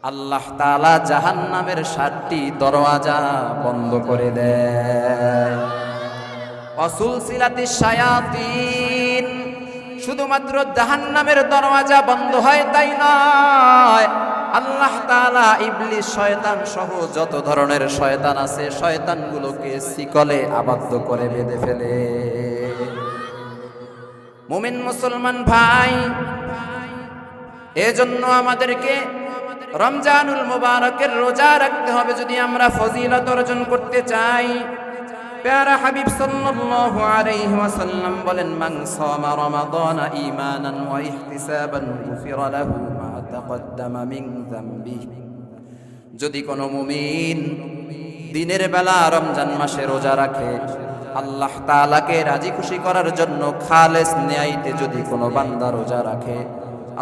আল্লাহ তাআলা জাহান্নামের 7টি দরওয়াজা বন্ধ করে দেয়। ওয়াসুলসিলাতিশ শায়াতিন, শুধুমাত্র জাহান্নামের দরওয়াজা বন্ধ হয় তাই নয়, আল্লাহ তাআলা ইবলিস শয়তান সহ যত ধরনের শয়তান আছে শয়তানগুলোকে শিকলে আবদ্ধ করে বেঁধে ফেলে। মুমিন মুসলমান ভাই, এজন্য আমাদেরকে রমজানুল মুবারকের রোজা রাখতে হবে যদি আমরা ফজিলত অর্জন করতে চাই। প্যারা হাবিব সাল্লাল্লাহু আলাইহি ওয়াসাল্লাম বলেন, মান সামা রমাদান ঈমানান ওয়া ইহতিসাবান গুফিরা লাহু মা তাকদ্দামা মিন যামবিহি। যদি কোনো মুমিন দিনের বেলা রমজান মাসে রোজা রাখে, আল্লাহ তাআলাকে রাজি খুশি করার জন্য খালেস নিয়াইতে যদি কোনো বান্দা রোজা রাখে,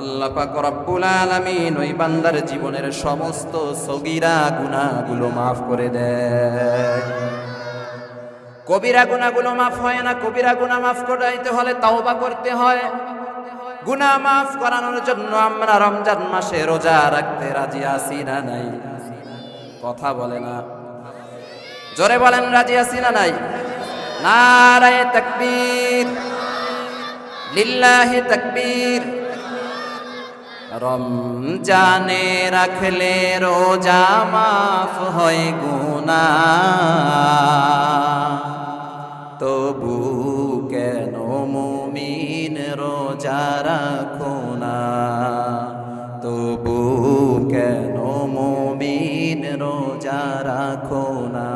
আল্লাহ পাক রব্বুল আলামিন ওই বান্দার জীবনের সমস্ত সগীরা গুনাহগুলো মাফ করে দেয়। কবিরা গুনাহগুলো মাফ হয় না, কবিরা গুনাহ মাফ করাইতে হলে তাওবা করতে হয়। গুনাহ মাফ করানোর জন্য আমরা রমজান মাসে রোজা রাখতে রাজি আছি না নাই? কথা বলে না, জোরে বলেন, রাজি আছি না নাই? নারায়ে তাকবীর, লিল্লাহি তাকবীর। রমজানে রাখলে রোজা মাফ হয় গুনাহ, তবু কেন মুমিন রোজা রাখো না? তবু কেন মুমিন রোজা রাখো না?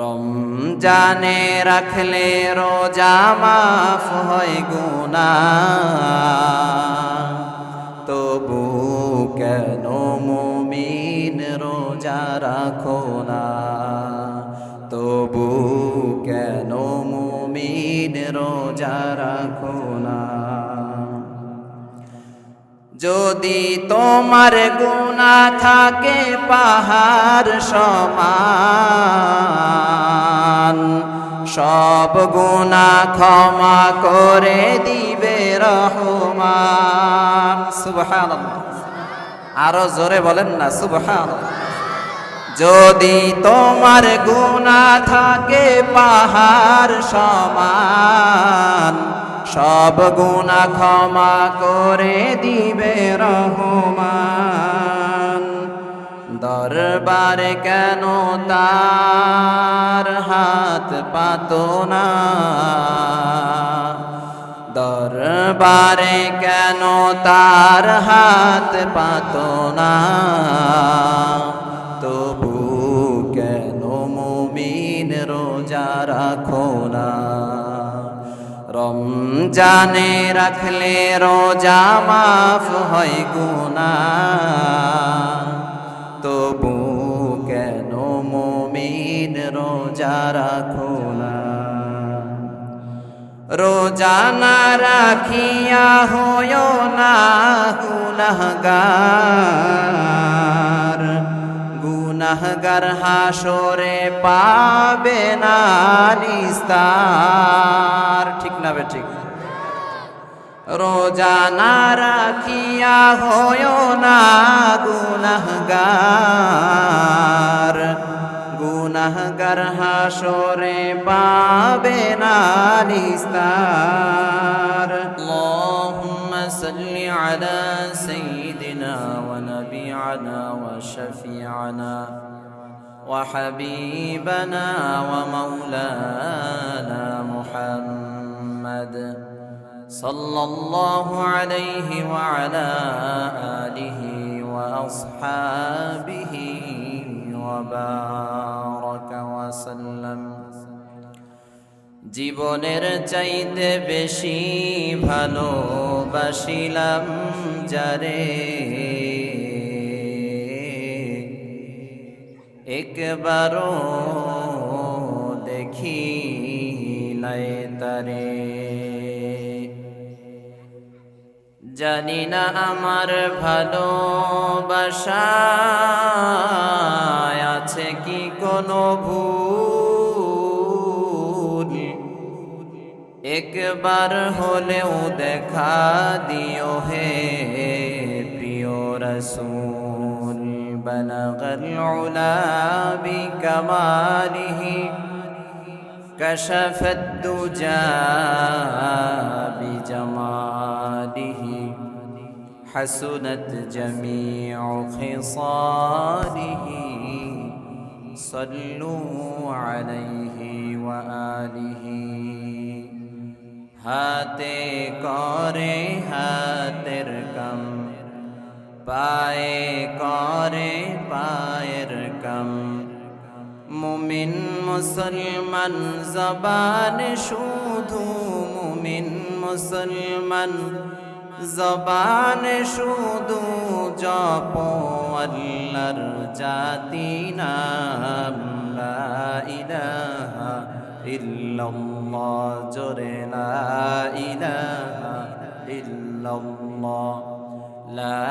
রমজানে রাখলে রোজা মাফ হয় গুনাহ, তবু কেন মুমিন রোজা রাখো না? তবু কেন মুমিন রোজা রাখো না? যদি তোমার গুনাহ থাকে পাহাড় সমান, সব গুনাহ ক্ষমা করে দিবে রহমান। সুবহানাল্লাহ, আরো জোরে বলেন না সুবহানাল্লাহ। যদি তোমার গুনাহ থাকে পাহাড় সমান, সব গুনাহ ক্ষমা করে দিবে রহমান। দরবারে কেন তার হাত পাতো না? দরবারে কেন তার হাত পাতো না? তবু কেন মুমিন রোজা রাখো না? রমজানে রাখলে রোজা মাফ হয় গুনাহ, তবু কেন মুমিন রোজা রাখো না? রোজা না রাখিয়া হয়ো না গুনাহগার, গুনাহগার হাসরে পাবে না নিস্তার। ঠিক না বে ঠিক? রোজা না রাখিয়া হয়ো না গুনাহগার, গুনাহগার হাসরে পাবে না নিস্তার। আল্লাহুম্মা সাল্লি আলা সাইয়্যিদিনা ওয়া নাবিয়িনা ওয়া শাফি'িনা ওয়া হাবিবানা ওয়া মাওলানা মুহাম্মদ সাল্লাল্লাহু আলাইহি ওয়া আলা আলিহি ওয়া আসহাবিহি ওয়া বারাকা ওয়া সাল্লাম। জীবনের চাইতে বেশি ভালোবাসিলাম যারে, একবারও দেখি নাই তারে। জানি না আমার ভালোবাসায় আছে কি কোনো ভুল, একবার হলেও দেখা দিও হে প্রিয় الرسول بلغ العلا بكماله كشف الدجى بجماله حسنت جميع خصاله صلوا عليه وآله হাতে করে হাতের কাম পায়ে করে পায়ের কাম মুমিন মুসলমান জবান শুধু মুমিন মুসলমান জবান শুধু জপ আল্লাহর জাতি নাম লা ইলাহা ইল্লাল্লাহ জোরে লা ইলাহা ইল্লাল্লাহ লা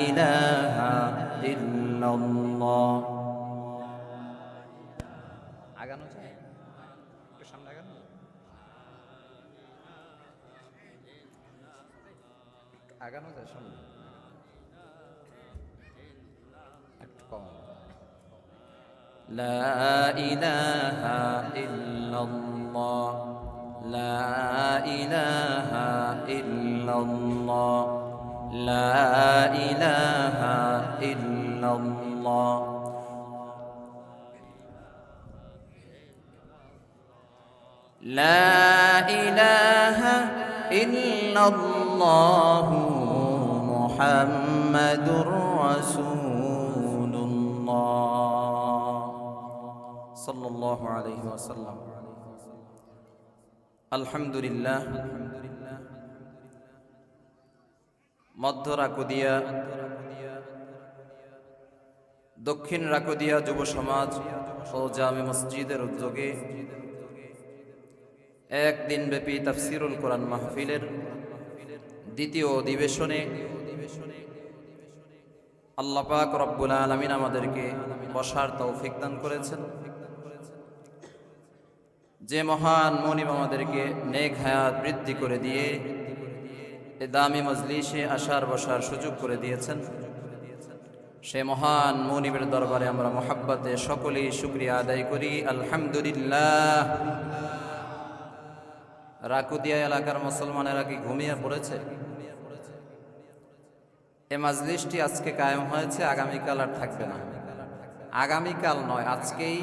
ইলাহা ইল্লাল্লাহ আগানো যায় একটু সামনে আগানো আগানো যায় সামনে একটু কম লা ইলাহা ইল্লাল্লাহ লা ইলাহা ইল্লাল্লাহ লা ইলাহা ইল্লাল্লাহ লা ইলাহা ইল্লাল্লাহ মুহাম্মাদুর রাসূলুল্লাহ সাল্লাল্লাহু আলাইহি ওয়াসাল্লাম আলহামদুলিল্লাহ মধ্য রাকুদিয়া দক্ষিণ রাকুদিয়া যুব সমাজ ও জামে মসজিদের উদ্যোগে একদিন ব্যাপী তাফসিরুল কোরআন মাহফিলের দ্বিতীয় অধিবেশনে আল্লাহ পাক রব্বুল আলামিন আমাদেরকে বসার তৌফিক দান করেছেন। যে মহান মনিব আমাদেরকে নেক হায়াত বৃদ্ধি করে দিয়ে এ দামি মজলিসে আসার বসার সুযোগ করে দিয়েছেন, সে মহান মনিবের দরবারে আমরা মহাব্বতে সকলেই শুকরিয়া আদায় করি আলহামদুলিল্লাহ। রাকুদিয়া এলাকার মুসলমানেরা কি ঘুমিয়ে পড়েছে? এ মাজলিসটি আজকে কায়েম হয়েছে, আগামীকাল আর থাকবে না। আগামীকাল নয়, আজকেই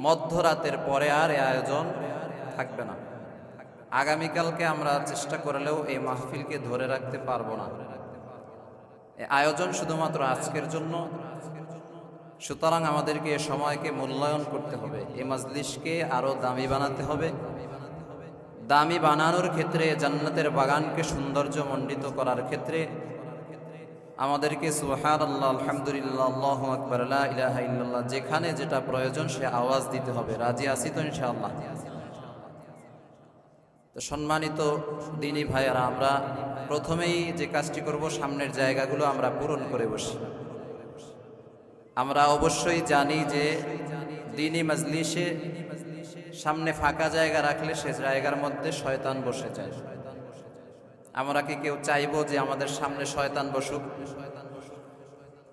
মধ্যরাতের পরে আর এই আয়োজন থাকবে না। আগামীকালকে আমরা চেষ্টা করলেও এই মাহফিলকে ধরে রাখতে পারবো না। এই আয়োজন শুধুমাত্র আজকের জন্য, সুতরাং আমাদেরকে এ সময়কে মূল্যায়ন করতে হবে। এই মাজলিসকে আরো দামি বানাতে হবে। দামি বানানোর ক্ষেত্রে, জান্নাতের বাগানকে সৌন্দর্য মণ্ডিত করার ক্ষেত্রে আমাদেরকে সুবহানাল্লাহ, আলহামদুলিল্লাহ, আল্লাহু আকবার, লা ইলাহা ইল্লাল্লাহ যেখানে যেটা প্রয়োজন সে আওয়াজ দিতে হবে। রাজি আছি তো ইনশাআল্লাহ? তো সম্মানিত দিনী ভাইয়ারা, আমরা প্রথমেই যে কাজটি করব, সামনের জায়গাগুলো আমরা পূরণ করে বসি। আমরা অবশ্যই জানি যে দিনী মাজলিসে সামনে ফাঁকা জায়গা রাখলে সে জায়গার মধ্যে শয়তান বসে যায়। আমরা কি কেউ চাইবো যে আমাদের সামনে শয়তান বসুক?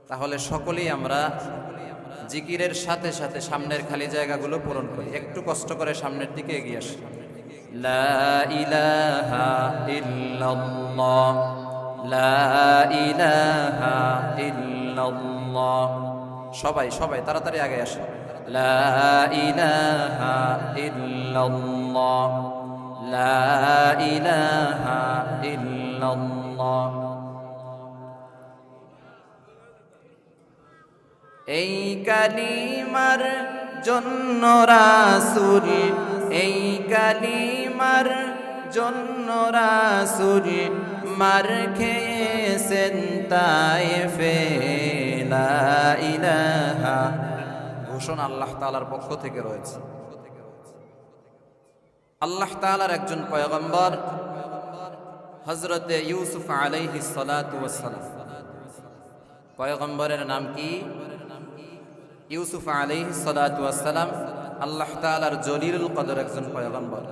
তাহলে সকলেই আমরা জিকিরের সাথে সাথে সামনের খালি জায়গাগুলো পূরণ করি। একটু কষ্ট করে সামনের দিকে এগিয়ে আসি। লা ইলাহা ইল্লাল্লাহ, লা ইলাহা ইল্লাল্লাহ। সবাই সবাই তাড়াতাড়ি আগে আসে। লা ইলাহা ইল্লাল্লাহ, লা ইলাহা ইল্লাল্লাহ। এই কালিমার জন্য রাসূল, এই কালিমার জন্য রাসূল মার খেয়েছেন তায়েফে। লা ইলাহা, ঘোষণা আল্লাহ তাআলার পক্ষ থেকে রয়েছে। আল্লাহ তাআলার একজন পয়গম্বর হযরতে ইউসুফ আলাইহিস সালাতু ওয়াস সালাম। পয়গম্বরের নাম কি? ইউসুফ আলাইহিস সালাতু ওয়াস সালাম আল্লাহ তাআলার জলিলুল কদর একজন পয়গম্বর।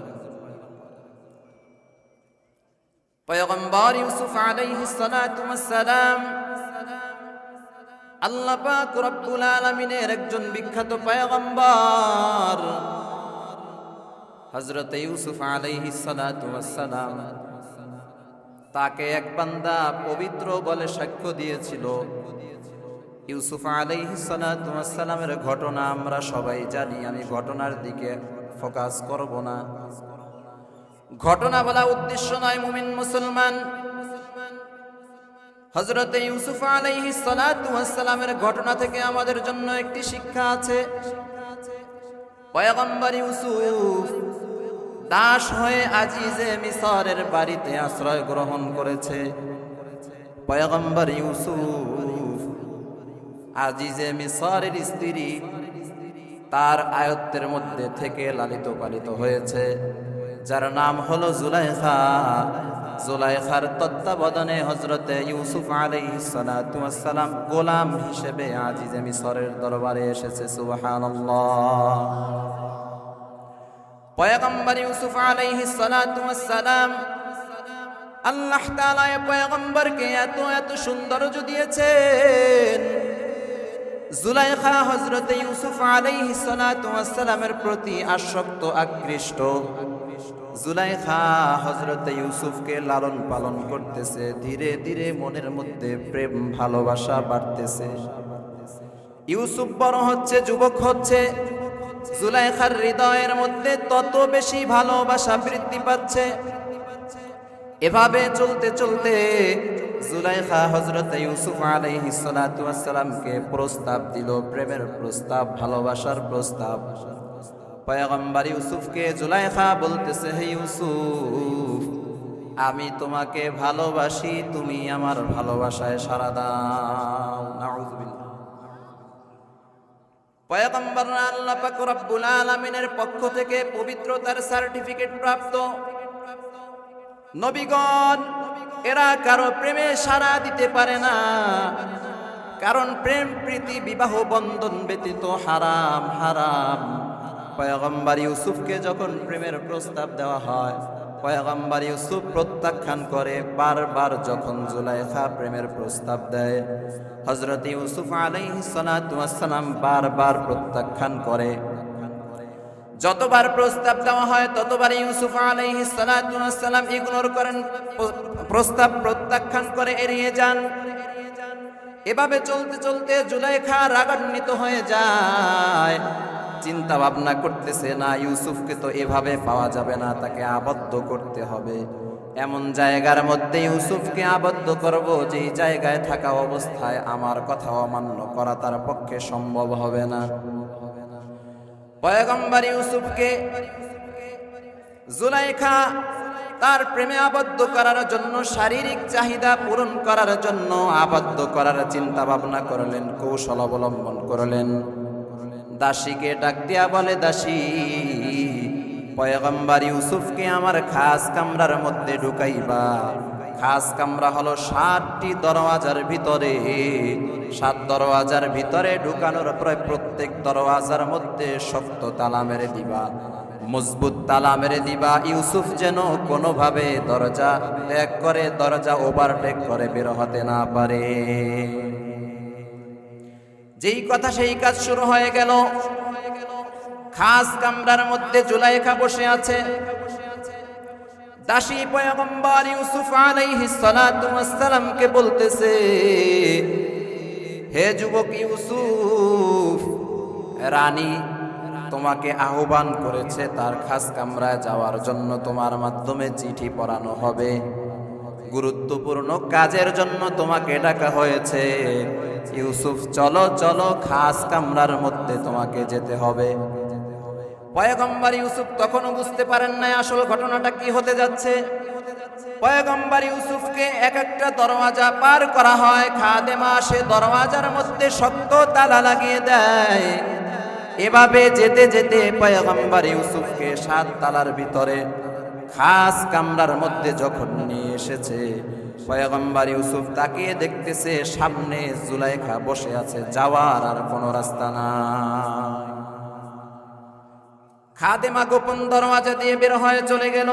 পয়গম্বর ইউসুফ আলাইহিস সালাতু ওয়াস সালাম আল্লাহ পাক রব্বুল আলামিনের একজন বিখ্যাত পয়গম্বর হযরত ইউসুফ আলাইহিস সালাতু ওয়াস সালাম, তাকে এক বান্দা পবিত্র বলে সাক্ষ্য দিয়েছিল। ইউসুফ আলাইহিস সালাতু ওয়াস সালামের ঘটনা আমরা সবাই জানি, আমি ঘটনার দিকে ফোকাস করব না। ঘটনা বলা উদ্দেশ্য নয় মুমিন মুসলমান। হযরত ইউসুফ আলাইহিস সালাতু ওয়াস সালামের ঘটনা থেকে আমাদের জন্য একটি শিক্ষা আছে। পয়গম্বর ইউসুফ দাস হয়ে আজিজে মিসরের বাড়িতে আশ্রয় গ্রহণ করেছে। পয়গম্বর ইউসুফ আজিজে মিসরের স্ত্রী তার আয়ত্তের মধ্যে থেকে লালিত পালিত হয়েছে, যার নাম হলো জুলাইখা। জুলাইখার তত্ত্বাবধানে হযরতে ইউসুফ আলাইহিস সালাতু ওয়াস সালাম গোলাম হিসেবে আজিজে মিসরের দরবারে এসেছে। সুবহানাল্লাহ। পয়গম্বর ইউসুফ আলাইহিস সালাতু ওয়াস সালাম, আল্লাহ তাআলা পয়গম্বরকে এত এত সৌন্দর্য দিয়েছেন। জুলাইখা হযরতে ইউসুফ আলাইহিস সালাতু ওয়াস সালামের প্রতি আসক্ত আকৃষ্ট। জুলাইখা হযরতে ইউসুফকে লালন পালন করতেছে, ধীরে ধীরে মনের মধ্যে প্রেম ভালোবাসা বাড়তেছে। ইউসুফ বড় হচ্ছে, যুবক হচ্ছে, জুলাইখার হৃদয়ের মধ্যে তত বেশি ভালোবাসা বৃদ্ধি পাচ্ছে। এভাবে চলতে চলতে জুলাইখা হযরতে ইউসুফ আলাইহিস সালাতু ওয়াস সালামকে প্রস্তাব দিল, প্রেমের প্রস্তাব, ভালোবাসার প্রস্তাব। পয়গম্বর ইউসুফকে জুলাইখা বলতেছে, হে ইউসুফ, আমি তোমাকে ভালোবাসি, তুমি আমার ভালোবাসায় সাড়া দাও। নাউযুবিল্লাহ। পয়গম্বর আল্লাহ পাক রব্বুল আলামিনের পক্ষ থেকে পবিত্রতার সার্টিফিকেট প্রাপ্ত নবীগণ, এরা কারো প্রেমে সাড়া দিতে পারে না, কারণ প্রেম প্রীতি বিবাহ বন্ধন ব্যতীত হারাম হারাম। পয়গম্বর ইউসুফকে যখন প্রেমের প্রস্তাব দেওয়া হয়, পয়গম্বর ইউসুফ প্রত্যাখ্যান করে। বারবার যখন জুলাইখা প্রেমের প্রস্তাব দেয়, হযরত ইউসুফ আলাইহিস সালাতু ওয়াস সালাম বারবার প্রত্যাখ্যান করে। যতবার প্রস্তাব দেওয়া হয় ততবার ইউসুফ আলাইহিস সালাতু ওয়াস সালাম ইগনোর করেন, প্রস্তাব প্রত্যাখ্যান করে, এড়িয়ে যান। এভাবে চলতে চলতে জুলাইখা রাগান্বিত হয়ে যায়, চিন্তা ভাবনা করতেছে, না ইউসুফকে তো এভাবে পাওয়া যাবে না, তাকে আবদ্ধ করতে হবে। এমন জায়গার মধ্যে ইউসুফকে আবদ্ধ করব যেই জায়গায় থাকা অবস্থায় আমার কথা অমান্য করা তার পক্ষে সম্ভব হবে না। পয়গম্বর ইউসুফকে জুলাইখা তার প্রেমে আবদ্ধ করার জন্য, শারীরিক চাহিদা পূরণ করার জন্য আবদ্ধ করার চিন্তা ভাবনা করলেন, কৌশল অবলম্বন করলেন। দাসীকে ডাক দিয়া বলে, দাসী, পয়গম্বর ইউসুফকে আমার খাস কামরার মধ্যে ঢুকাইবা। খাস কামরা হলো 7টি দরওয়াজার ভিতরে, 7 দরওয়াজার ভিতরে ঢুকানোর পরে প্রত্যেক দরওয়াজার মধ্যে শক্ত তালা মেরে দিবা, মজবুত তালা মেরে দিবা। ইউসুফ যেন কোনোভাবে দরজা ত্যাগ করে, দরজা ওভারটেক করে বের হতে না পারে। যেই কথা সেই কাজ শুরু হয়ে গেল। খাস কামরার মধ্যে জুলাইখা বসে আছে। দাসী পয়গম্বর ইউসুফ আলাইহিস সালাতু ওয়াস সালামকে বলতেছে, হে যুবক ইউসুফ, রানী তোমাকে আহ্বান করেছে তার খাস কামরায় যাওয়ার জন্য, তোমার মাধ্যমে চিঠি পড়ানো হবে, গুরুত্বপূর্ণ কাজের জন্য তোমাকে ডাকা হয়েছে। ইউসুফ, চলো চলো, খাস কামরার মধ্যে তোমাকে যেতে হবে। পয়গম্বর ইউসুফ তখনও বুঝতে পারেন না আসল ঘটনাটা কি হতে যাচ্ছে। পয়গম্বর ইউসুফকে এক একটা দরওয়াজা পার করা হয়, খাদেমা সে দরওয়াজার মধ্যে শক্ত তালা লাগিয়ে দেয়। এভাবে যেতে যেতে পয়গম্বর ইউসুফকে 7 তালার ভিতরে খাস কামরার মধ্যে যখন নিয়ে এসেছে, পয়গম্বর ইউসুফ তাকিয়ে দেখতেছে সামনে জুলাইখা বসে আছে, যাওয়ার আর কোনো রাস্তা নাই। খাদেমা গোপন দরওয়াজা দিয়ে বের হয়ে চলে গেল।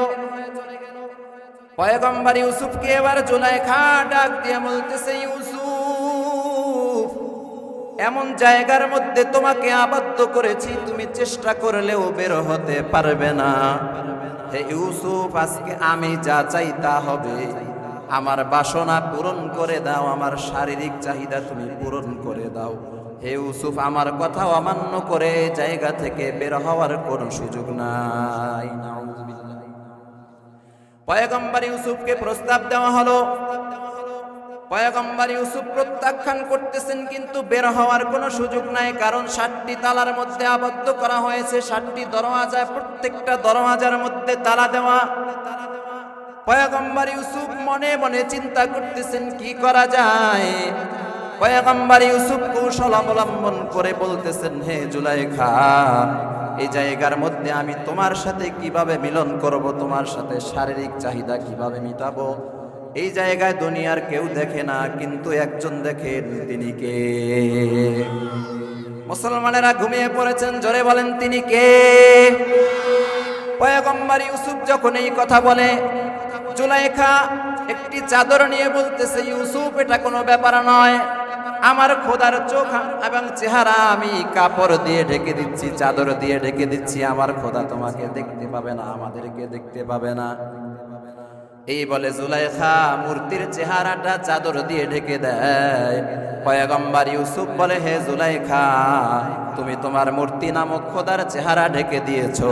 পয়গম্বর ইউসুফকে এবার জুলাইখা ডাক দিয়ে বলতেছে, ইউসুফ এমন জায়গার মধ্যে তোমাকে আবদ্ধ করেছি, তুমি চেষ্টা করলেও বের হতে পারবে না। হে ইউসুফ, আজকে আমি যা চাই তা হবে। আমার বাসনা পূরণ করে দাও, আমার শারীরিক চাহিদা তুমি পূরণ করে দাও। হে ইউসুফ, আমার কথা অমান্য করে জায়গা থেকে বের হওয়ার কোনো সুযোগ নাই। পয়গম্বর ইউসুফকে প্রস্তাব দেওয়া হলো। পয়গম্বর ইউসুফ প্রত্যাখ্যান করতেছেন, কিন্তু বের হওয়ার কোনো সুযোগ নাই, কারণ 7টি তালার মধ্যে আবদ্ধ করা হয়েছে। 7টি দরওয়াজা, প্রত্যেকটা দরওয়াজার মধ্যে তালা দেওয়া। পয়গম্বর ইউসুফ মনে মনে চিন্তা করতেছেন কি করা যায়। পয়গম্বর ইউসুফ কৌশল অবলম্বন করে বলতেছেন, হে জুলাইখা, এই জায়গার মধ্যে আমি তোমার সাথে কিভাবে মিলন করব, তোমার সাথে শারীরিক চাহিদা কিভাবে মিটাবো। এই জায়গায় দুনিয়ার কেউ দেখে না, কিন্তু একজন দেখেন, তিনি কে? মুসলমানেরা ঘুমিয়ে পড়েছেন, জোরে বলেন তিনি কে? পয়গম্বর ইউসুফ যখন এই কথা বলে, জুলাইখা একটি চাদর নিয়ে বলতেছে, ইউসুফ, এটা কোনো ব্যাপার নয়, আমার খোদার চোখ এবং চেহারা আমি কাপড় দিয়ে ঢেকে দিচ্ছি, চাদর দিয়ে ঢেকে দিচ্ছি, আমার খোদা তোমাকে দেখতে পাবে না, আমাদেরকে দেখতে পাবে না। এই বলে জুলাইখা মূর্তির চেহারাটা চাদর দিয়ে ঢেকে দেয়। পয়গম্বর ইউসুফ বলে, হে জুলাইখা, তুমি তোমার মূর্তি নামক খোদার চেহারা ঢেকে দিয়েছো,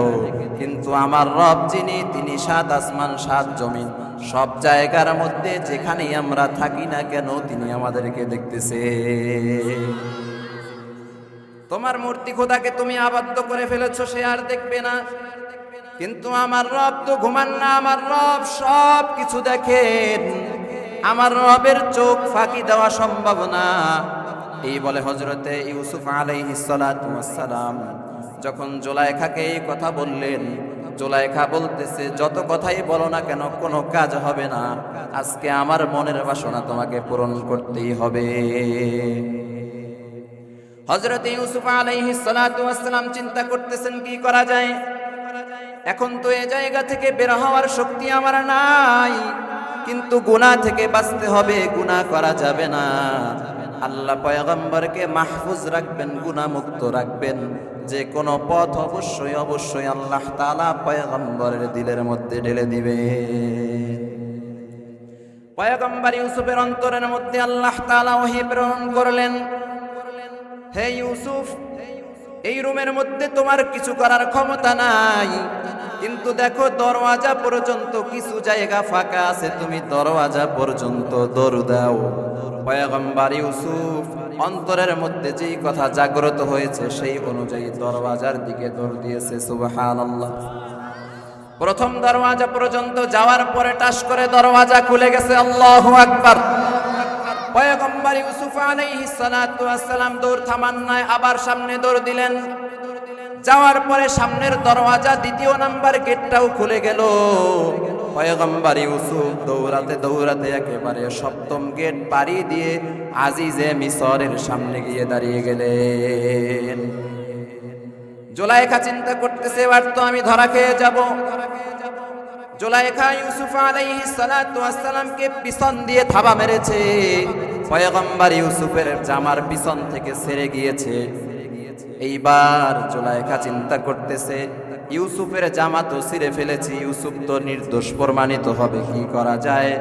কিন্তু আমার রব যিনি, তিনি 7 আসমান 7 জমিন, সব জায়গার মধ্যে যেখানেই আমরা থাকি না কেন, তিনি আমাদেরকে দেখতেছে। তোমার মূর্তি খোদাকে তুমি আবদ্ধ করে ফেলেছো, সে আর দেখবে না, কিন্তু আমার রব তো ঘুমান না, আমার রব সব কিছু দেখেন, আমার রবের চোখ ফাঁকি দেওয়া সম্ভব না। এই বলে হযরতে ইউসুফ আলাইহিস সালাতু ওয়াস সালাম যখন জুলাইখাকে এই কথা বললেন, জুলাইখা বলতেছে, যত কথাই বলো না কেন কোনো কাজ হবে না, আজকে আমার মনের বাসনা তোমাকে পূরণ করতেই হবে। হযরতে ইউসুফ আলাইহিস সালাতু ওয়াস সালাম চিন্তা করতেছেন কি করা যায়। এখন তো এই জায়গা থেকে বের হওয়ার শক্তি আমার নাই, কিন্তু গুনাহ থেকে বাঁচতে হবে, গুনাহ করা যাবে না। আল্লাহ পয়গম্বরকে মাহফুজ রাখবেন, গুনাহ মুক্ত রাখবেন। যে কোনো পথ অবশ্যই অবশ্যই আল্লাহ তাআলা পয়গম্বরের দিলের মধ্যে ঢেলে দিবে। পয়গম্বর ইউসুফের অন্তরের মধ্যে আল্লাহ তাআলা ওহী প্রেরণ করলেন, হে ইউসুফ, এই রুমের মধ্যে তোমার কিছু করার ক্ষমতা নাই, কিন্তু দেখো দরওয়াজা পর্যন্ত কিছু জায়গা ফাঁকা আছে, তুমি দরওয়াজা পর্যন্ত দৌড় দাও। পয়গম্বর ইউসুফ অন্তরের মধ্যে যেই কথা জাগ্রত হয়েছে সেই অনুযায়ী দরওয়াজার দিকে দৌড় দিয়েছে। সুবহানাল্লাহ। প্রথম দরওয়াজা পর্যন্ত যাওয়ার পরে টাস করে দরওয়াজা খুলে গেছে। আল্লাহু আকবার। পয়গম্বর ইউসুফ আলাইহিস সালাতু ওয়াস সালাম দৌড় থামান নাই, আবার সামনে দৌড় দিলেন। যাওয়ার পরে সামনের দরওয়াজা, দ্বিতীয় নাম্বার গেটটাও খুলে গেল। পয়গম্বর ইউসুফ দৌড়াতে দৌড়াতে একেবারে 7ম গেট পাড়ি দিয়ে আজিজে মিসরের সামনে গিয়ে দাঁড়িয়ে গেলেন। জুলাইখা চিন্তা করতেছে, এবার তো আমি ধরা খেয়ে যাব। জুলাইখা ইউসুফ আলাইহিস সালাতু ওয়াস সালামকে পিছন দিয়ে থাবা মেরেছে। পয়গম্বর ইউসুফের জামার পিছন থেকে ছেড়ে গিয়েছে। এইবার জুলাইখা চিন্তা করতেছে, ইউসুফের জামা তো ছিঁড়ে ফেলেছি, ইউসুফ তো নির্দোষ প্রমাণিত হবে, কি করা যায়।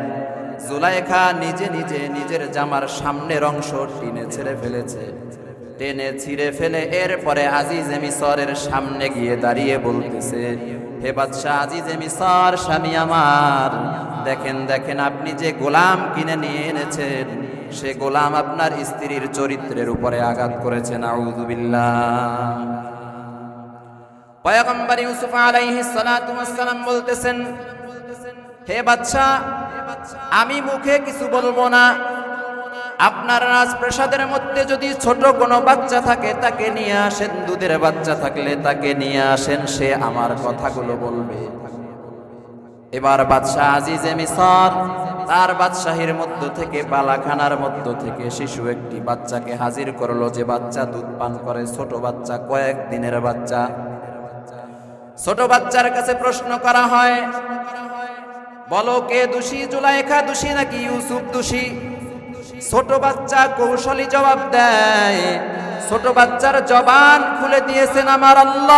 জুলাইখা নিজে নিজে নিজের জামার সামনের অংশ টেনে ছেড়ে ফেলেছে। টেনে ছিঁড়ে ফেলে এরপরে আজিজে মিসরের সামনে গিয়ে দাঁড়িয়ে বলতেছে, হে বাদশাহ আজিজে মিসর, স্বামী আমার, দেখেন দেখেন, আপনি যে গোলাম কিনে নিয়ে এনেছেন, সে গোলাম আপনার স্ত্রীর চরিত্রের উপরে আঘাত করেছে। নাউযুবিল্লাহ। পয়গম্বর ইউসুফ আলাইহিস সালাতু ওয়াস সালাম বলতেছেন, হে বাদশাহ, আমি মুখে কিছু বলবো না, আপনার রাজপ্রাসাদের মধ্যে যদি ছোট কোনো বাচ্চা থাকে তাকে নিয়ে আসেন, দুধের বাচ্চা থাকলে তাকে নিয়ে আসেন, সে আমার কথাগুলো বলবে। এবার বাদশাহ আজিজে মিসর তার বাদশাহীর মধ্য থেকে, বালাখানার মধ্য থেকে শিশু একটি বাচ্চাকে হাজির করলো, যে বাচ্চা দুধ পান করে, ছোট বাচ্চা, কয়েকদিনের বাচ্চা। ছোট বাচ্চার কাছে প্রশ্ন করা হয়, বলো কে দোষী, জুলাইখা দোষী নাকি ইউসুফ দোষী? ছোট বাচ্চা কৌশলী জবাব দেয়, ছোট বাচ্চার জবান খুলে দিয়েছেন আমার আল্লাহ।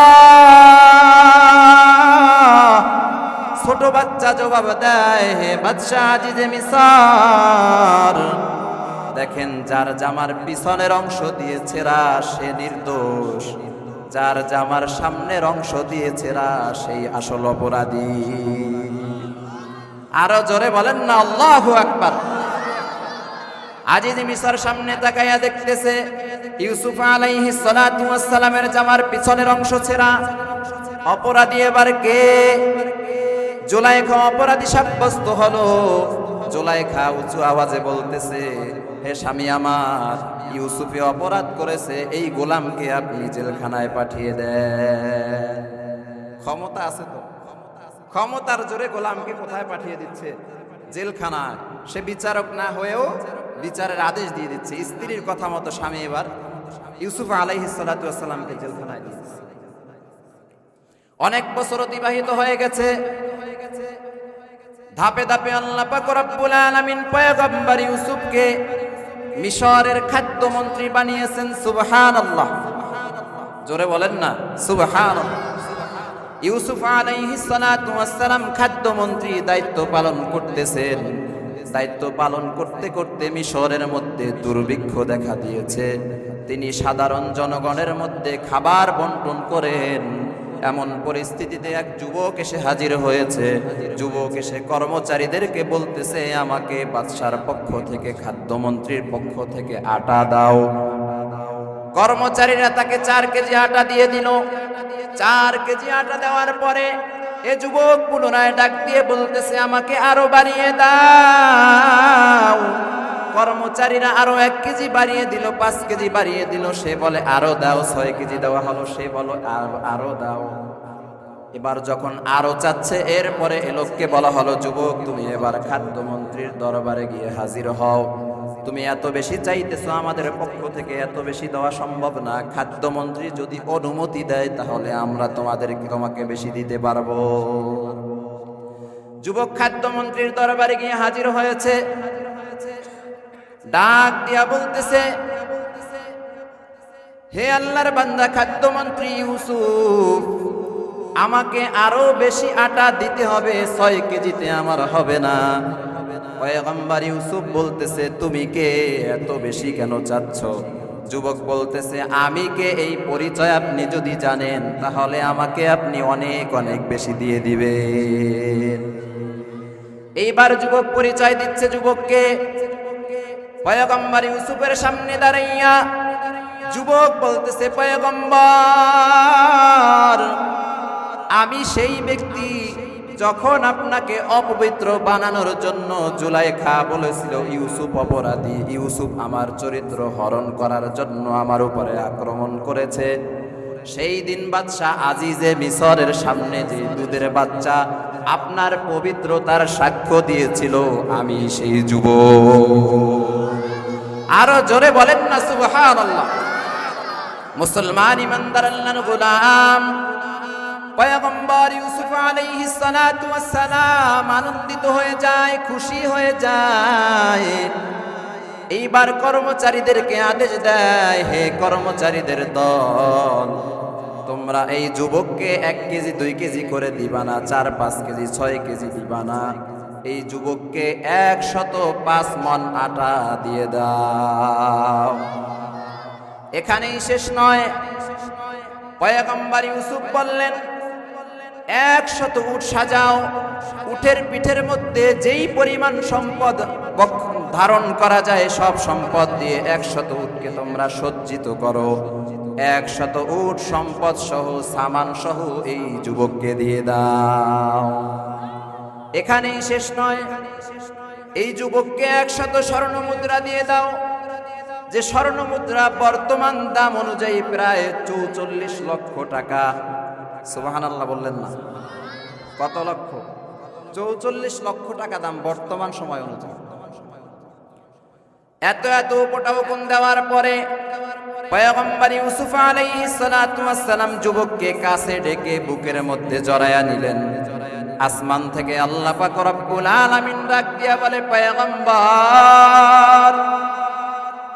ছোট বাচ্চা জবাব দেয়, হে বাদশাহ আজিজে মিসর, দেখেন যার জামার পিছনের অংশ দিয়ে ছেঁড়া সে নির্দোষ, যার জামার সামনের অংশ দিয়ে ছেঁড়া সেই আসল অপরাধী। আরো জোরে বলেন না আল্লাহু আকবার। আজিজ মিসর সামনে তাকাইয়া দেখতেছে ইউসুফ আলাইহিস সালাতু ওয়াস সালামের জামার পিছনের অংশ ছেঁড়া। অপরাধী এবার কে? জুলাইখা অপরাধী সাব্যস্ত হলো। জুলাইখা উঁচু আওয়াজে বলতেছে, হে স্বামী আমার, ইউসুফে অপরাধ করেছে, এই গোলামকে আপনি জেলখানায় পাঠিয়ে দেন। ক্ষমতা আছে তো, ক্ষমতার জোরে গোলামকে কোথায় পাঠিয়ে দিচ্ছে? জেলখানায়। সে বিচারক না হয়েও বিচারের আদেশ দিয়ে দিচ্ছে। স্ত্রীর কথা মতো স্বামী এবার ইউসুফ আলাইহিস সালাতু ওয়াস সালামকে জেলখানায় দিয়েছে। অনেক বছর অতিবাহিত হয়ে গেছে। ধাপে ধাপে আল্লাহ পাক রব্বুল আলামিন পয়গম্বর ইউসুফকে মিশরের খাদ্যমন্ত্রী বানিয়েছেন। সুবহানাল্লাহ, জোরে বলেন না সুবহানাল্লাহ। ইউসুফ আলাইহিস সালাতু ওয়াস সালাম খাদ্যমন্ত্রী দায়িত্ব পালন করতেছেন। দায়িত্ব পালন করতে করতে মিশরের মধ্যে দুর্ভিক্ষ দেখা দিয়েছে। তিনি সাধারণ জনগণের মধ্যে খাবার বন্টন করেন। এমন পরিস্থিতিতে এক যুবক এসে হাজির হয়েছে। যুবক এসে কর্মচারীদেরকে বলতেছে, আমাকে বাদশার পক্ষ থেকে, খাদ্যমন্ত্রীর পক্ষ থেকে আটা দাও। কর্মচারীরা তাকে 4 কেজি আটা দিয়ে দিল। 4 কেজি আটা দেওয়ার পরে এ যুবক পুনরায় ডাক দিয়ে বলতেছে, আমাকে আরো বাড়িয়ে দাও। কর্মচারীরা আরো 1 কেজি বাড়িয়ে দিল, 5 কেজি বাড়িয়ে দিল। সে বলে আরো দাও। 6 কেজি দেওয়া হলো। সে বলো আরো দাও। এবার যখন আরো চাচ্ছে, এরপরে এ লোককে বলা হলো, যুবক তুমি এবার খাদ্যমন্ত্রীর দরবারে গিয়ে হাজির হও। তুমি এত বেশি চাইতেছো, আমাদের পক্ষ থেকে এত বেশি দেওয়া সম্ভব না। খাদ্যমন্ত্রী যদি অনুমতি দেয় তাহলে আমরা তোমাকে বেশি দিতে পারবো। যুবক খাদ্যমন্ত্রীর দরবারে গিয়ে হাজির হয়েছে। ডাক দিয়া বলতেছে, হে আল্লাহর বান্দা খাদ্যমন্ত্রী ইউসুফ, আমাকে আরো বেশি আটা দিতে হবে। 6 কেজিতে আমার হবে না। পয়গম্বর ইউসুফ বলতেছে, তুমি কে? এত বেশি কেন চাচ্ছ? যুবক বলতেছে, আমি কে এই পরিচয় আপনি যদি জানেন তাহলে আমাকে আপনি অনেক অনেক বেশি দিয়ে দিবেন। এইবার যুবক পরিচয় দিচ্ছে যুবককে। পয়গম্বর ইউসুফের সামনে দাঁড়াইয়া যুবক বলতেছে, পয়গম্বর, আমি সেই ব্যক্তি যখন আপনাকে অপবিত্র বানানোর জন্য জুলাইখা বলেছিল ইউসুফ অপরাধী, ইউসুফ আমার চরিত্র হরণ করার জন্য আমার উপরে আক্রমণ করেছে। সেই দিন বাদশাহ আজিজে মিসরের সামনে যে দুধের বাচ্চা আপনার পবিত্রতার সাক্ষ্য দিয়েছিল, আমি সেই যুবক। আরো জোরে বলেন না সুবহানাল্লাহ। মুসলমান ইমানদার আল্লাহর গোলাম পয়গম্বর ইউসুফ আলাইহিস সালাতু ওয়াস সালাম আনন্দিত হয়ে যায়, খুশি হয়ে যায়। এইবার কর্মচারীদেরকে আদেশ দেয়, হে কর্মচারীদের দল, তোমরা এই যুবককে 1 কেজি 2 কেজি করে দিবা না, 4-5 কেজি 6 কেজি দিবা না। এই যুবককে 105 মণ আটা দিয়ে দাও। এখানেই শেষ নয়। পয়গম্বর ইউসুফ বললেন, 100 উট সাজাও। উটের পিঠের মধ্যে যেই পরিমাণ সম্পদ ধারণ করা যায় সব সম্পদ দিয়ে 100 উটকে তোমরা সজ্জিত করো। 100 উট সম্পদ সহ, সামান সহ এই যুবককে দিয়ে দাও। এখানেই শেষ নয়। এই যুবককে 100 স্বর্ণ মুদ্রা দিয়ে দাও। যে স্বর্ণ মুদ্রা বর্তমান দাম অনুযায়ী প্রায় 44 লক্ষ টাকা। সুবহানাল্লাহ বললেন না? কত লক্ষ? 44 লক্ষ টাকা দাম বর্তমান সময় অনুযায়ী। এত এত উপটাউকন দেওয়ার পরে পয়গম্বর ইউসুফ আলাইহিস সালাতু ওয়াস সালাম যুবককে কাছে ডেকে বুকের মধ্যে জড়ায়া নিলেন। আসমান থেকে আল্লাহ পাক রব্বুল আলামিন ডাক দিয়া বলে,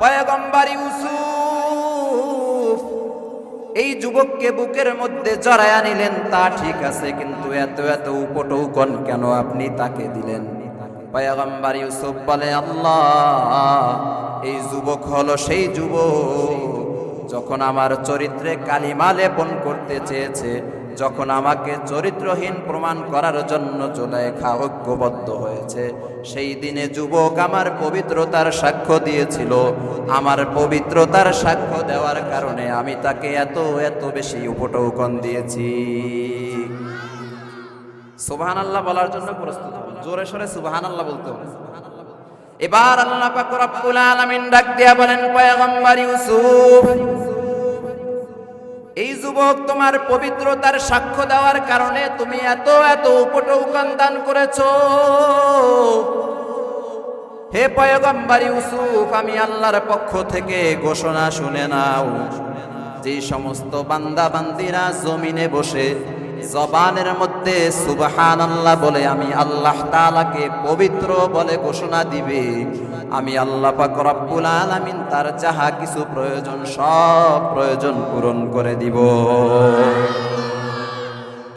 পয়গম্বর ইউসুফ, এই যুবককে বুকের মধ্যে জড়ায়া নিলেন তা ঠিক আছে, কিন্তু এত এত উপটৌকন কেন আপনি তাকে দিলেন? পয়গম্বর ইউসুফ বলে, আল্লাহ, এই যুবক হলো সেই যুবক যখন আমার চরিত্রে কালিমা লেপন করতে চেয়েছে, যখন আমাকে চরিত্রহীন প্রমাণ করার জন্য জুলাইখা ঐক্যবদ্ধ হয়েছে, সেই দিনে যুবক আমার পবিত্রতার সাক্ষ্য দিয়েছিল। আমার পবিত্রতার সাক্ষ্য দেওয়ার কারণে আমি তাকে এত এত বেশি উপটৌকন দিয়েছি। সুবহানাল্লাহ বলার জন্য প্রস্তুত হন, জোরে সোরে সুবহানাল্লাহ বলতে হবে। এবার আল্লাহ পাক রব্বুল আলামিন ডাক দিয়া বলেন, পয়গম্বর ইউসুফ, এই যুবক তোমার পবিত্রতার সাক্ষ্য দেওয়ার কারণে তুমি এত এত উপটৌকন দান করেছো। হে পয়গম্বর ইউসুফ, আমি আল্লাহর পক্ষ থেকে ঘোষণা শুনে নাও, যে সমস্ত বান্দা বান্দিরা জমিনে বসে জবানের মধ্যে সুবহানাল্লাহ বলে আমি আল্লাহ তাআলাকে পবিত্র বলে ঘোষণা দিবে, আমি আল্লাহ পাক রব্বুল আলামিন তার যাহা কিছু প্রয়োজন সব প্রয়োজন পূরণ করে দিব।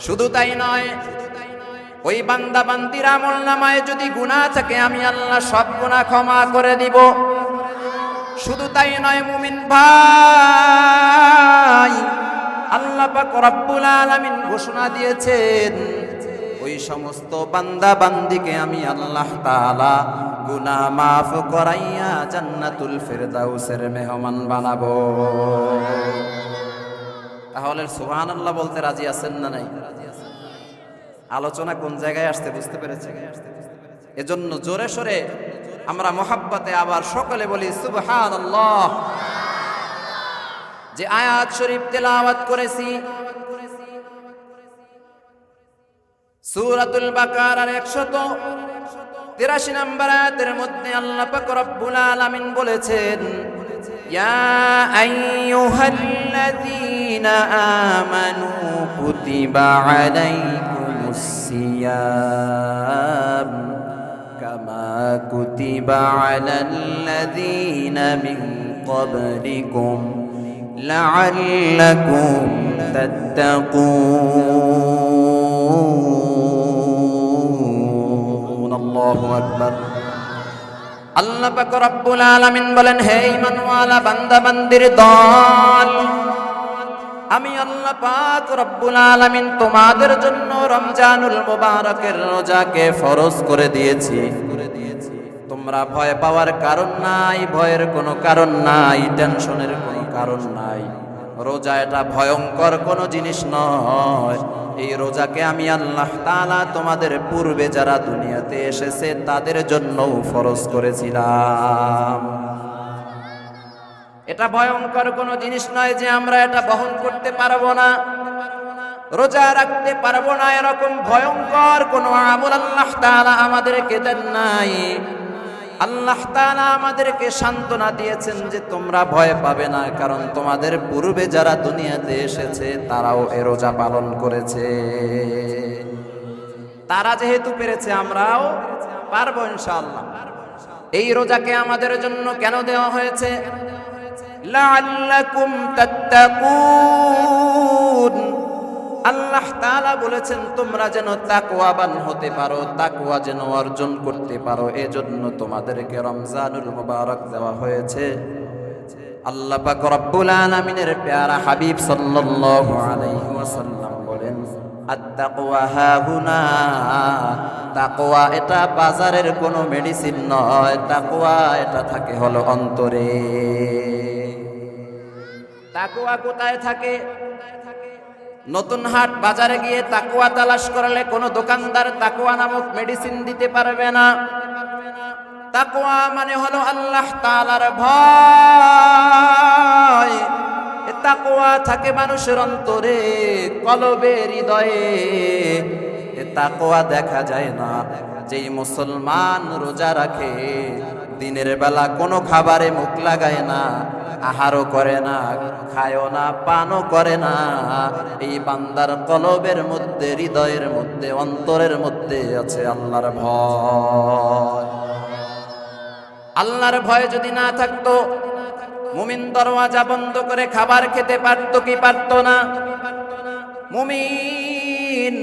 শুধু তাই নয়, ওই বান্দা বান্দির আমলনামায় যদি গুনাহ থাকে আমি আল্লাহ সব গুনাহ ক্ষমা করে দিব। শুধু তাই নয় মুমিন ভাই, আল্লাহ পাক রব্বুল আলামিন ঘোষণা দিয়েছেন, ওই সমস্ত বান্দা বান্দিকে আমি আল্লাহ তাআলা গুনাহ মাফ করাইয়া জান্নাতুল ফিরদাউসের মেহমান বানাবো। তাহলে সুবহানাল্লাহ বলতে রাজি আছেন না নাই? আলোচনা কোন জায়গায় আসতে বুঝতে পেরেছে? এজন্য জোরে সোরে আমরা মহাব্বতে আবার সকলে বলি সুবহানাল্লাহ। যে আয়াত শরীফ তেলাওয়াত করেছি সূরাতুল বাকারার 183 নম্বর আয়াতের মধ্যে আল্লাহ পাক রব্বুল আলামিন বলেছেন, ইয়া আইয়ুহাল্লাযীনা আমানু কুতিবা আলাইকুমুস সিয়াম কামা কুতিবা আলাল্লাযীনা মিন ক্বাবলিকুম লাআল্লাকুম তাত্তাকুন। আল্লাহু আকবার। আল্লাহ পাক রব্বুল আলামিন বলেন, হে ঈমানওয়ালা বান্দা বান্দির দল, আমি আল্লাহ পাক রব্বুল আলামিন তোমাদের জন্য রমজানুল মুবারকের রোজাকে ফরজ করে দিয়েছি। তোমরা ভয় পাওয়ার কারণ নাই, ভয়ের কোনো কারণ নাই, টেনশনের কোনো কারণ নাই। রোজা এটা ভয়ঙ্কর কোনো জিনিস নয়। এই রোজাকে আমি আল্লাহ তাআলা তোমাদের পূর্বে যারা দুনিয়াতে এসেছে তাদের জন্যও ফরজ করেছিলাম। এটা ভয়ঙ্কর কোনো জিনিস নয় যে আমরা এটা বহন করতে পারবো না, রোজা রাখতে পারবো না, এরকম ভয়ঙ্কর কোনো আমল আল্লাহ তাআলা আমাদেরকে দেন নাই। আল্লাহ তাআলা আমাদেরকে সান্ত্বনা দিয়েছেন যে তোমরা ভয় পাবে না, কারণ তোমাদের পূর্বে যারা দুনিয়াতে এসেছে তারাও এ রোজা পালন করেছে। তারা যেহেতু পেরেছে আমরাও পারবো ইনশাআল্লাহ। এই রোজাকে আমাদের জন্য কেন দেওয়া হয়েছে? লাআল্লাকুম তাত্তাকুন। আল্লাহ তাআলা বলেছেন তোমরা যেন তাকওয়াবান হতে পারো, তাকওয়া যেন অর্জন করতে পারো, এজন্য তোমাদেরকে রমজানুল মুবারক দেওয়া হয়েছে। আল্লাহ পাক রব্বুল আলামিনের প্যারা হাবিব সাল্লাল্লাহু আলাইহি ওয়াসাল্লাম বলেন, আত-তাকওয়া হাহুনা। তাকওয়া এটা বাজারের কোনো মেডিসিন নয়, তাকওয়া এটা থাকে হলো অন্তরে। তাকওয়া কোথায় থাকে? নতুন হাট বাজারে গিয়ে তাকওয়া তালাশ করলে কোনো দোকানদার তাকওয়া নামক মেডিসিন দিতে পারবে না। তাকওয়া মানে হলো আল্লাহ তাআলার ভয়। এ তাকওয়া থাকে মানুষের অন্তরে, কলবে, হৃদয়ে। এ তাকওয়া দেখা যায় না। যেই মুসলমান রোজা রাখে, দিনের বেলা কোনো খাবারে মুখ লাগায় না, আহারও করে না, খায়ও না, পানও করে না। এই বান্দার কলবের মধ্যে, হৃদয়ের মধ্যে, অন্তরের মধ্যে আছে আল্লাহর ভয়। আল্লাহর ভয় যদি না থাকতো, মুমিন দরওয়াজা বন্ধ করে খাবার খেতে পারতো কি পারতো না? মুমিন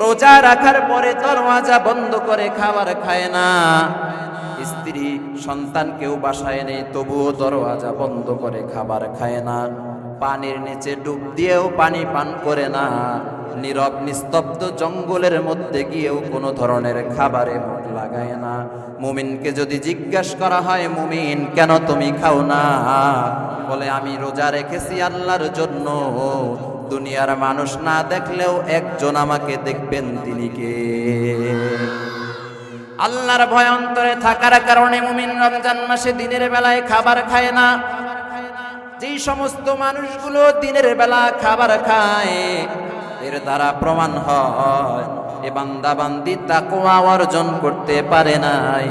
রোজা রাখার পরে দরওয়াজা বন্ধ করে খাবার খায় না। স্ত্রী সন্তান কেউ বাসায় নেই, তবুও দরওয়াজা বন্ধ করে খাবার খায় না। পানির নিচে ডুব দিয়েও পানি পান করে না। নীরব নিস্তব্ধ জঙ্গলের মধ্যে গিয়েও কোনো ধরনের খাবারে মুখ লাগায় না। মুমিনকে যদি জিজ্ঞাসা করা হয়, মুমিন কেন তুমি খাও না? বলে আমি রোজা রেখেছি আল্লাহর জন্য, দুনিয়ার মানুষ না দেখলেও একজন আমাকে দেখবেন, তিনি কে? আল্লাহর ভয় অন্তরে থাকার কারণে মুমিন রমজান মাসে দিনের বেলায় খাবার খায় না। যেই সমস্ত মানুষগুলো দিনের বেলা খাবার খায়, এর দ্বারা প্রমাণ হয় এ বান্দা বান্দি তাকওয়া অর্জন করতে পারে নাই,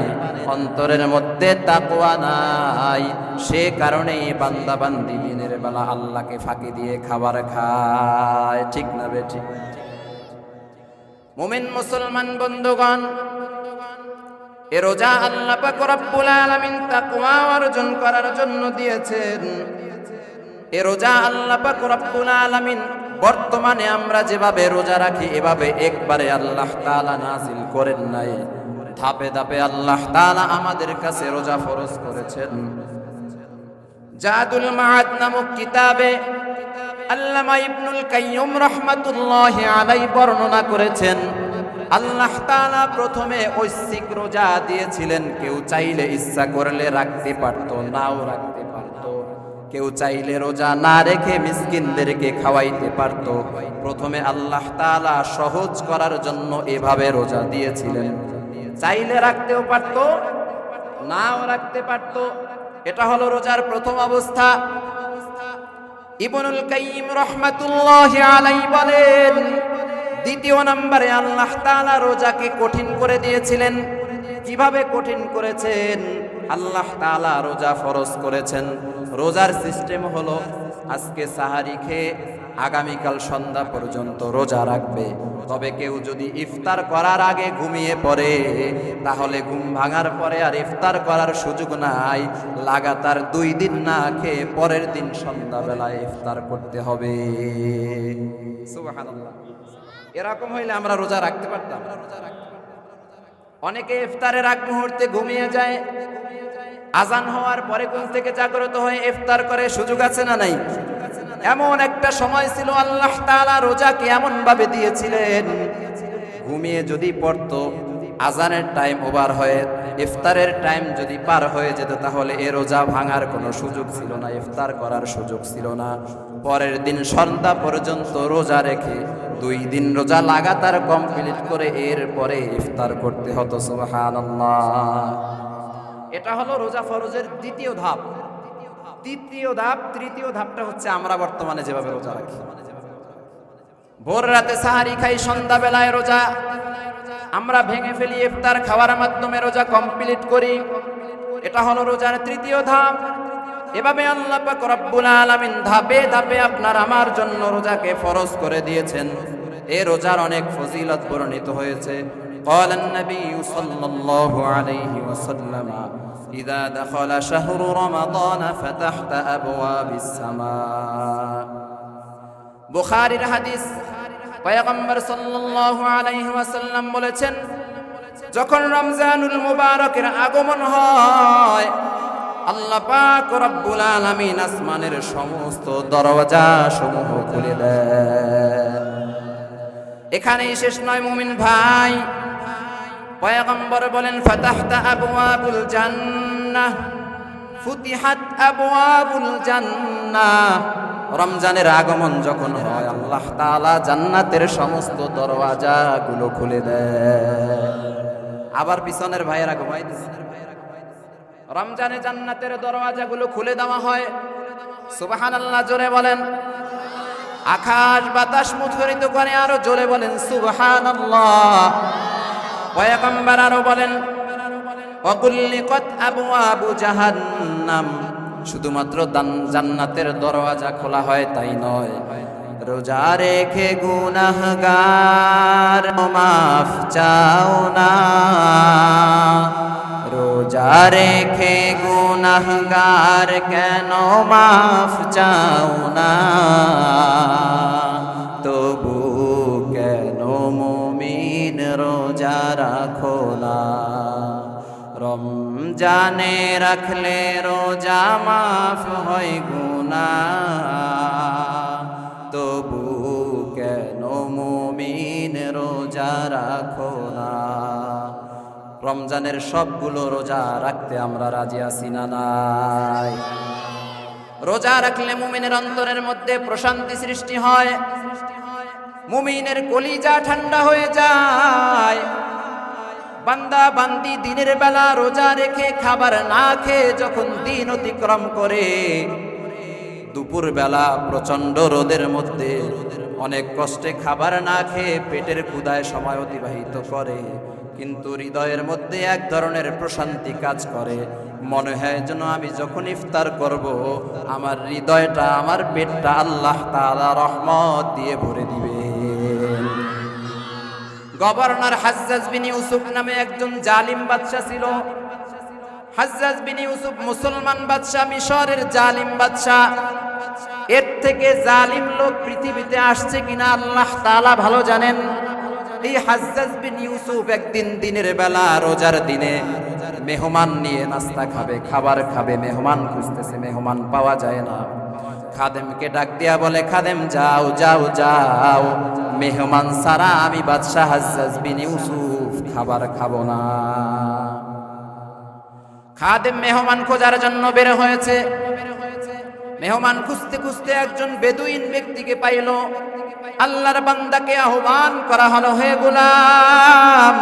অন্তরের মধ্যে তাকওয়া নাই। সে কারণে বান্দা বান্দি দিনের বেলা আল্লাহকে ফাঁকি দিয়ে খাবার খায়। ঠিক না বেঠিক? মুমিন মুসলমান বন্ধুগণ, এ রোজা আল্লাহ পাক রব্বুল আলামিন তাকওয়া অর্জন করার জন্য দিয়েছেন। এ রোজা আল্লাহ পাক রব্বুল আলামিন বর্তমানে আমরা যেভাবে রোজা রাখি, এভাবে একবারে আল্লাহ তাআলা নাযিল করেন নাই। ধাপে ধাপে আল্লাহ তাআলা আমাদের কাছে রোজা ফরজ করেছেন। জাদুল মাআদ নামক কিতাবে আল্লামা ইবনুল কাইয়্যিম রাহমাতুল্লাহি আলাইহি বর্ণনা করেছেন, আল্লাহ তাআলা প্রথমে ঐচ্ছিক রোজা দিয়েছিলেন। কেউ চাইলে ইচ্ছা করলে রাখতে পারত, নাও রাখতে পারত। কেউ চাইলে রোজা না রেখে মিসকিনদেরকে খাওয়াইতে পারত। প্রথমে আল্লাহ তাআলা সহজ করার জন্য এভাবে রোজা দিয়েছিলেন। চাইলে রাখতেও পারত, নাও রাখতে পারত। এটা হলো রোজার প্রথম অবস্থা। ইবনুল কাইয়্যিম রাহমাতুল্লাহি আলাইহি বলেন, দ্বিতীয় নম্বরে আল্লাহ তাআলা রোজাকে কঠিন করে দিয়েছিলেন। কিভাবে কঠিন করেছেন? আল্লাহ তাআলা রোজা ফরজ করেছেন। রোজার সিস্টেম হলো, আজকে সাহারি খেয়ে আগামীকাল সন্ধ্যা পর্যন্ত রোজা রাখবে। তবে কেউ যদি ইফতার করার আগে ঘুমিয়ে পড়ে, তাহলে ঘুম ভাঙার পরে আর ইফতার করার সুযোগ নাই। লাগাতার 2 দিন না খেয়ে পরের দিন সন্ধ্যাবেলায় ইফতার করতে হবে। সুবহানাল্লাহ। এরকম হইলে আমরা রোজা রাখতে পারতাম? অনেকে ইফতারের আগ মুহূর্তে ঘুমিয়ে যায়, আজান হওয়ার পরে ঘুম থেকে জাগ্রত হয়ে ইফতার করে। সুযোগ আছে না নাই? এমন একটা সময় ছিল আল্লাহ তাআলা রোজাকে এমন ভাবে দিয়েছিলেন, ঘুমিয়ে যদি পড়তো, আজানের টাইম ওভার হয়ে ইফতারের টাইম যদি পার হয়ে যেত, তাহলে এ রোজা ভাঙার কোনো সুযোগ ছিল না, ইফতার করার সুযোগ ছিল না। পরের দিন সন্ধ্যা পর্যন্ত রোজা রেখে 2 দিন রোজা লাগাতার কমপ্লিট করে এরপরে ইফতার করতে হতো। সুবহানাল্লাহ। এটা হলো রোজা ফরজের দ্বিতীয় ধাপ। তৃতীয় ধাপ, তৃতীয় ধাপটা হচ্ছে আমরা বর্তমানে যেভাবে রোজা রাখি। ভোর রাতে সাহারি খাই, সন্ধ্যাবেলায় রোজা আমরা ভেঙে ফেলি, ইফতার খাওয়ার মাধ্যমে রোজা কমপ্লিট করি। এটা হলো রোজার তৃতীয় ধাপ। এভাবে আল্লাহ পাক রব্বুল আলামিন ধাপে ধাপে আপনার আমার জন্য রোজাকে ফরজ করে দিয়েছেন। এই রোজার অনেক ফজিলত বর্ণিত হয়েছে। قال النبي صلى الله عليه وسلم إذا دخل شهر رمضان فتحت أبواب السماء। বুখারীর হাদিস, পয়গম্বর সাল্লাল্লাহু আলাইহি ওয়াসাল্লাম বলেছেন, যখন রমজানুল মুবারকের আগমন হয়, আল্লাহ পাক রব্বুল আলামিন আসমানের সমস্ত দরজা সমূহ খুলে দেন। এখানেই শেষ নয় মুমিন ভাই, পয়গম্বর বলেন ফাতাহতা আবওয়াবুল জান্নাহ, ফুতিহাত আবওয়াবুল জান্নাহ। রমজানের আগমন যখন হয়, আল্লাহ তাআলা জান্নাতের সমস্ত দরওয়াজাগুলো খুলে দেয়। আবার পিছনের ভাইয়েরা ঘুমাইতেছে, রমজানে জান্নাতের দরওয়াজাগুলো খুলে দেওয়া হয়। সুবহানাল্লাহ, জোরে বলেন। আকাশ বাতাস মুখরিত করে, আরো জোরে বলেন সুবহানাল্লাহ। পয়গম্বর আরো বলেন, ওয়াগুল্লিকাত আবওয়াবু জাহান্নাম, শুধুমাত্র জান্নাতের দরওয়াজা খোলা হয় তাই নয়, রোজা রেখে গুনাহগার মাফ চাও না, রোজা রেখে গুনাহগার কেন মাফ চাও না, তবু কেন মুমিন রোজা রাখো না, রমজানে রাখলে রোজা মাফ হয় গুনাহ, তবু কেন মুমিন রোজা রাখো না। রমজানের সবগুলো রোজা রাখতে আমরা রাজি আছি না নাই? রোজা রাখলে মুমিনের অন্তরের মধ্যে প্রশান্তি সৃষ্টি হয়, মুমিনের কলিজা ঠান্ডা হয়ে যায়। বান্দা বান্দি দিনের বেলা রোজা রেখে খাবার না খেয়ে যখন দিন অতিক্রম করে, দুপুর বেলা প্রচন্ড রোদের মধ্যে অনেক কষ্টে খাবার না খেয়ে পেটের ক্ষুধায় সময় অতিবাহিত করে, কিন্তু হৃদয়ের মধ্যে এক ধরনের প্রশান্তি কাজ করে। মনে হয় যেন আমি যখন ইফতার করব, আমার হৃদয়টা, আমার পেটটা আল্লাহ তাআলা রহমত দিয়ে ভরে দিবে। গভর্নর হাজ্জাজ বিন ইউসুফ নামে একজন জালিম বাদশা ছিল। হাজ্জাজ বিন ইউসুফ মুসলমান বাদশা, মিশরের জালিম বাদশা। এর থেকে জালিম লোক পৃথিবীতে আসছে কিনা আল্লাহ তাআলা ভালো জানেন। এই হাজ্জাজ বিন ইউসুফ একদিন দিনের বেলা, রোজার দিনে মেহমান নিয়ে নাস্তা খাবে, খাবার খাবে, মেহমান খুঁজতেছে, মেহমান পাওয়া যায় না। খাদেমকে ডাক দিয়া বলে, খাদেম যাও যাও যাও, মেহমান সারা আমি বাদশাহ হাজ্জাজ বিন ইউসুফ খাবার খাবো না। খাদেম মেহমান খোঁজার জন্য বের হয়েছে। মেহমান খুঁজতে খুঁজতে একজন বেদুইন ব্যক্তিকে পাইল। আল্লাহর বান্দাকে আহ্বান করা হলো, হে গোলাম,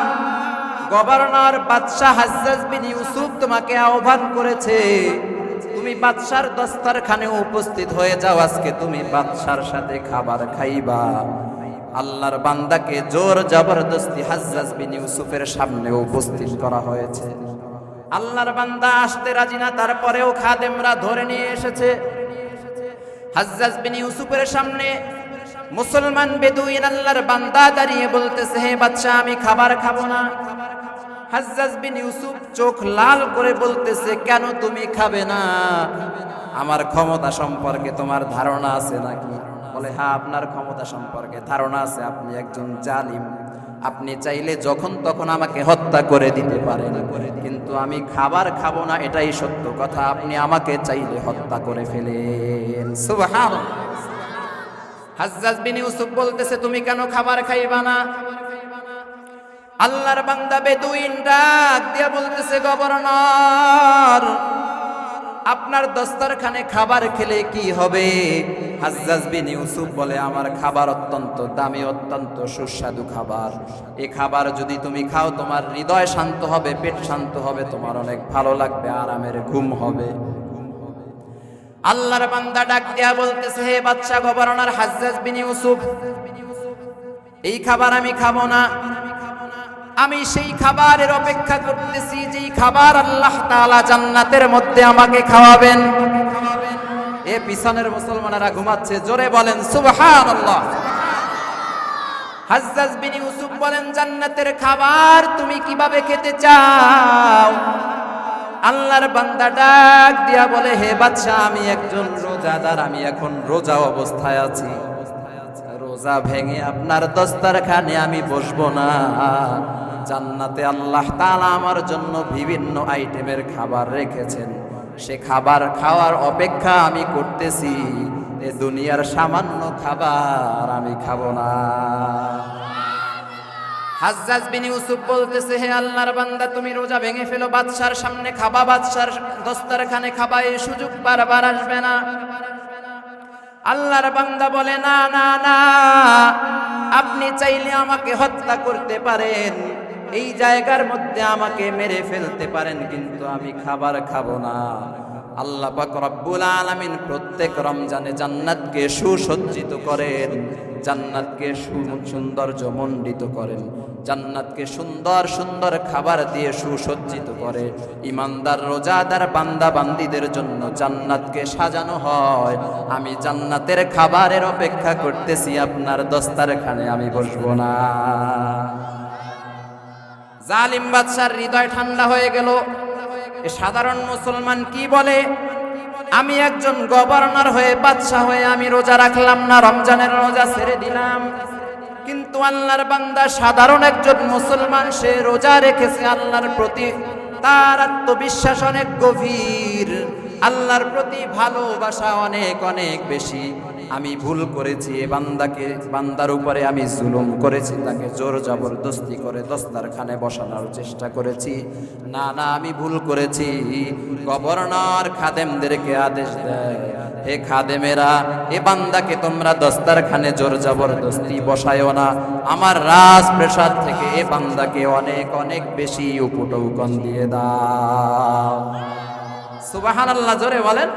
গভর্নর বাদশাহ হাজ্জাজ বিন ইউসুফ তোমাকে আহ্বান করেছে, তুমি বাদশার দস্তরখানে উপস্থিত হয়ে যাও, আজকে তুমি বাদশার সাথে খাবার খাইবা। আল্লাহর বান্দাকে জোর জবরদস্তি হাজ্জাজ বিন ইউসুফের সামনে উপস্থিত করা হয়েছে। আল্লাহর বান্দা আসতে রাজি না, তারপরেও খাদেমরা ধরে নিয়ে এসেছে। হাজ্জাজ বিন ইউসুফের সামনে মুসলমান বেদুইন আল্লাহর বান্দা দাঁড়িয়ে বলতেছে, হে বাদশাহ, আমি খাবার খাবো না। হাজ্জাজ বিন ইউসুফ চোখ লাল করে বলতেছে, কেন তুমি খাবে না? আমার ক্ষমতা সম্পর্কে তোমার ধারণা আছে নাকি? বলে, হ্যাঁ, আপনার ক্ষমতা সম্পর্কে ধারণা আছে, আপনি একজন জালিম, আপনি চাইলে যখন তখন আমাকে হত্যা করে দিতে পারেন, কিন্তু আমি খাবার খাবো না এটাই সত্য কথা, আপনি আমাকে চাইলে হত্যা করে ফেলেন। সুবহানাল্লাহ। হাজ্জাজ বিন ইউসুফ বলতেছে, তুমি কেন খাবার খাইবা না? আল্লাহর বান্দা বেদুইন ডাক দিয়া বলতেছে, গভর্নর, আপনার দস্তরখানে খাবার খেলে কি হবে? হাজ্জাজ বিন ইউসুফ বলে, আমার খাবার অত্যন্ত দামি, অত্যন্ত সুস্বাদু খাবার। এই খাবার যদি তুমি খাও, তোমার হৃদয় শান্ত হবে, পেট শান্ত হবে, তোমার অনেক ভালো লাগবে, আরামের ঘুম হবে। আল্লাহর বান্দা ডাক দিয়া বলতেছে, হে বাদশা গভর্নর হাজ্জাজ বিন ইউসুফ, এই খাবার আমি খাবো না। আমি সেই খাবারের অপেক্ষা করতেছি যেই খাবার আল্লাহ তাআলা জান্নাতের মধ্যে আমাকে খাওয়াবেন। এ পিছনের মুসলমানেরা ঘুমাচ্ছে, জোরে বলেন সুবহানাল্লাহ। হাজ্জাজ বিন ইউসুফ বলেন, জান্নাতের খাবার তুমি কিভাবে খেতে চাও? আল্লাহর বান্দা ডাক দিয়া বলে, হে বাদশা, আমি একজন রোজাদার, আমি এখন রোজা অবস্থায় আছি, রোজা ভেঙে আপনার দস্তরখানে আমি বসবো না। জান্নাতে আল্লাহ তাআলা আমার জন্য বিভিন্ন আইটেমের খাবার রেখেছেন, সে খাবার খাওয়ার অপেক্ষা আমি করতেছি, এ দুনিয়ার সামান্য খাবার আমি খাবো না। হাজ্জাজ বিন ইউসুফ বলতেছে, হে আল্লাহর বান্দা, তুমি রোজা ভেঙে ফেলো, বাদশার সামনে খাবা, বাদশার দস্তরখানে খাবা, এই সুযোগ বারবার আসবে না। আল্লাহর বান্দা বলে, না না না, আপনি চাইলে আমাকে হত্যা করতে পারেন, এই জায়গার মধ্যে আমাকে মেরে ফেলতে পারেন, কিন্তু আমি খাবার খাবো না। আল্লাহ পাক রব্বুল আলামিন প্রত্যেক রমজানে জান্নাতকে সুসজ্জিত করেন, জান্নাতকে সৌন্দর্যমণ্ডিত করেন, জান্নাতকে সুন্দর সুন্দর খাবার দিয়ে সুসজ্জিত করে। ইমানদার রোজাদার বান্দা বান্দীদের জন্য জান্নাতকে সাজানো হয়। আমি জান্নাতের খাবারের অপেক্ষা করতেছি, আপনার দস্তারখানে আমি বসবো না। জালিম বাদশার হৃদয় ঠান্ডা হয়ে গেল। সাধারণ মুসলমান কি বলে, আমি একজন গভর্নর হয়ে বাদশা হয়ে আমি রোজা রাখলাম না, রমজানের রোজা ছেড়ে দিলাম, কিন্তু আল্লাহর বান্দা সাধারণ একজন মুসলমান, সে রোজা রেখেছে আল্লাহর প্রতি, তার আত্মবিশ্বাস অনেক গভীর, আল্লাহর প্রতি ভালোবাসা অনেক অনেক বেশি। আমি ভুল করেছি, এ বান্দার উপরে আমি জুলুম করেছি, তাকে জোর জবরদস্তি করে দস্তারখানে বসানোর চেষ্টা করেছি। না না, আমি ভুল করেছি। গভর্নর খাদেমদেরকে আদেশ দেয়, হে খাদেমেরা, এ বান্দাকে তোমরা দস্তারখানে জোর জবরদস্তি বসায়ও না, আমার রাজপ্রাসাদ থেকে এ বান্দাকে অনেক অনেক বেশি উপটৌকন দিয়ে দাও। সুবহানাল্লাহ, জোরে বলেন।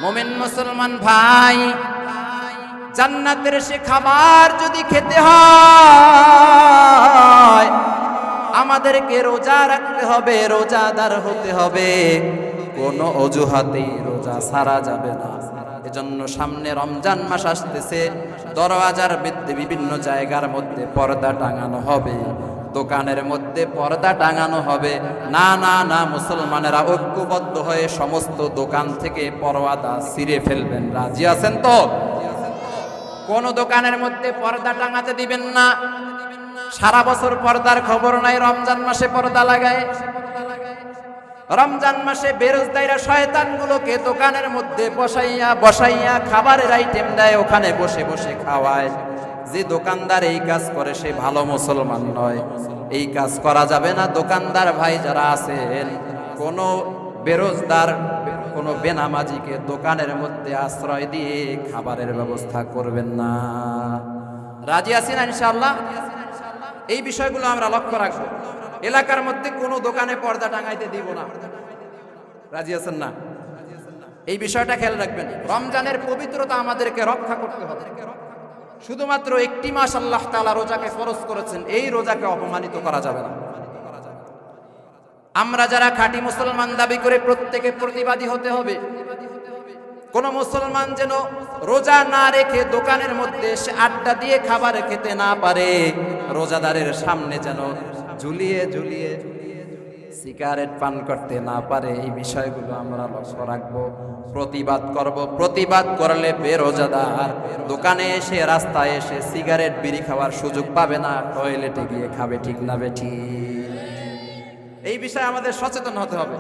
মুমিন মুসলমান ভাই, জান্নাতের সে খাবার যদি খেতে হয় আমাদেরকে রোজা রাখতে হবে, রোজাদার হতে হবে, কোনো অজুহাতেই রোজা ছাড়া যাবে না। এজন্য সামনে রমজান মাস আসতেছে, দরওয়াজার মধ্যে বিভিন্ন জায়গার মধ্যে পর্দা টাঙানো হবে, দোকানের মধ্যে পর্দা টাঙানো হবে। না না না, মুসলমানেরা ঐক্যবদ্ধ হয়ে সমস্ত দোকান থেকে পর্দা ছিঁড়ে ফেলবেন। রাজি আছেন তো? কোন দোকানের মধ্যে পর্দা টাঙাতে দিবেন না। সারা বছর পর্দার খবর নাই, রমজান মাসে পর্দা লাগায়। রমজান মাসে বেরোজদাইরা শয়তানগুলোকে দোকানের মধ্যে বসাইয়া বসাইয়া খাবারের আইটেম দেয়, ওখানে বসে বসে খাওয়ায়। যে দোকানদার এই কাজ করে সে ভালো মুসলমান নয়, এই কাজ করা যাবে না। দোকানদার ভাই যারা আছেন, কোনো বেরোজদার, কোনো বেনামাজিকে দোকানের মধ্যে আশ্রয় দিয়ে খাবারের ব্যবস্থা করবেন না। রাজি আছেন ইনশাআল্লাহ? এই বিষয়গুলো আমরা লক্ষ্য রাখবো। এলাকার মধ্যে কোনো দোকানে পর্দা টাঙাইতে দিব না। রাজি আছেন না? এই বিষয়টা খেয়াল রাখবেন। রমজানের পবিত্রতা আমাদেরকে রক্ষা করতে হবে। শুধুমাত্র একটি মাস আল্লাহ তাআলা রোজাকে ফরজ করেছেন, এই রোজাকে অপমানিত করা যাবে না। আমরা যারা খাঁটি মুসলমান দাবি করে প্রত্যেকে প্রতিবাদী হতে হবে। কোন মুসলমান যেন রোজা না রেখে দোকানের মধ্যে সে আড্ডা দিয়ে খাবার খেতে না পারে, রোজাদারের সামনে যেন ঝুলিয়ে ঝুলিয়ে সিগারেট পান করতে না পারে। এই বিষয়গুলো আমরা লক্ষ্য রাখবো, প্রতিবাদ করব। প্রতিবাদ করলে বেরোজাদার দোকানে এসে, রাস্তায় এসে সিগারেট বিড়ি খাওয়ার সুযোগ পাবে না, টয়লেটে গিয়ে খাবে। ঠিক না বেঠি? এই বিষয়ে আমাদের সচেতন হতে হবে।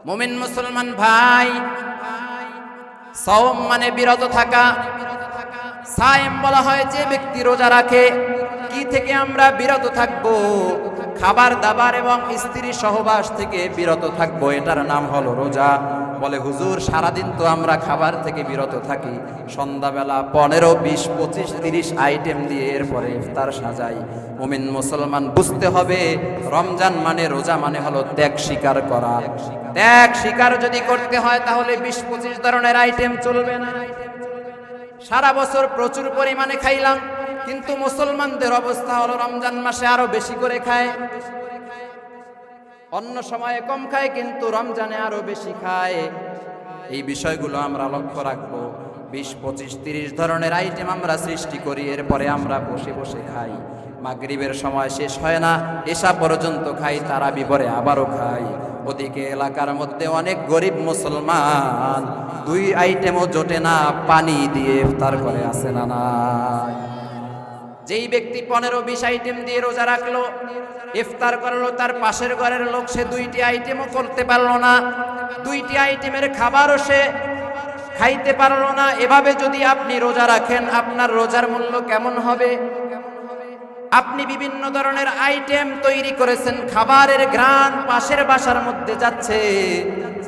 মুমিন মুসলমান ভাই, সাওম মানে বিরত থাকা। সায়েম বলা হয় যে ব্যক্তি রোজা রাখে। কি থেকে আমরা বিরত থাকবো? খাবার দাবার এবং স্ত্রী সহবাস থেকে বিরত থাকবো, এটার নাম হলো রোজা। বলে হুজুর, সারাদিন তো আমরা খাবার থেকে বিরত থাকি, সন্ধ্যাবেলা 15, 20, 25, 30 আইটেম দিয়ে এরপরে ইফতার সাজাই। মুমিন মুসলমান বুঝতে হবে, রমজান মানে, রোজা মানে হলো ত্যাগ স্বীকার করা। ত্যাগ স্বীকার যদি করতে হয় তাহলে 20-25 ধরনের আইটেম চলবে না। সারা বছর প্রচুর পরিমাণে খাইলাম, কিন্তু মুসলমানদের অবস্থা হলো রমজান মাসে আরো বেশি করে খায়। অন্য সময়ে কম খায়, কিন্তু রমজানে আরো বেশি খায়। এই বিষয়গুলো আমরা লক্ষ্য রাখবো। 20, 25, 30 ধরনের আইটেম আমরা সৃষ্টি করি, এরপরে আমরা বসে বসে খাই। মাগরিবের সময় শেষ হয় না, এশা পর্যন্ত খাই, তারাবি পরে আবারও খাই। ওদিকে এলাকার মধ্যে অনেক গরিব মুসলমান 2 আইটেমও জোটে না, পানি দিয়ে ইফতার করে, আসে না নাই? যেই ব্যক্তি 15-20 আইটেম দিয়ে রোজা রাখলো, ইফতার করলো, তার পাশের ঘরের লোক সে 2টি আইটেমও করতে পারলো না, 2টি আইটেমের খাবারও সে খাইতে পারলো না। এভাবে যদি আপনি রোজা রাখেন, আপনার রোজার মূল্য কেমন হবে? আপনি বিভিন্ন ধরনের আইটেম তৈরি করেছেন, খাবারের ঘ্রাণ পাশের বাসার মধ্যে যাচ্ছে,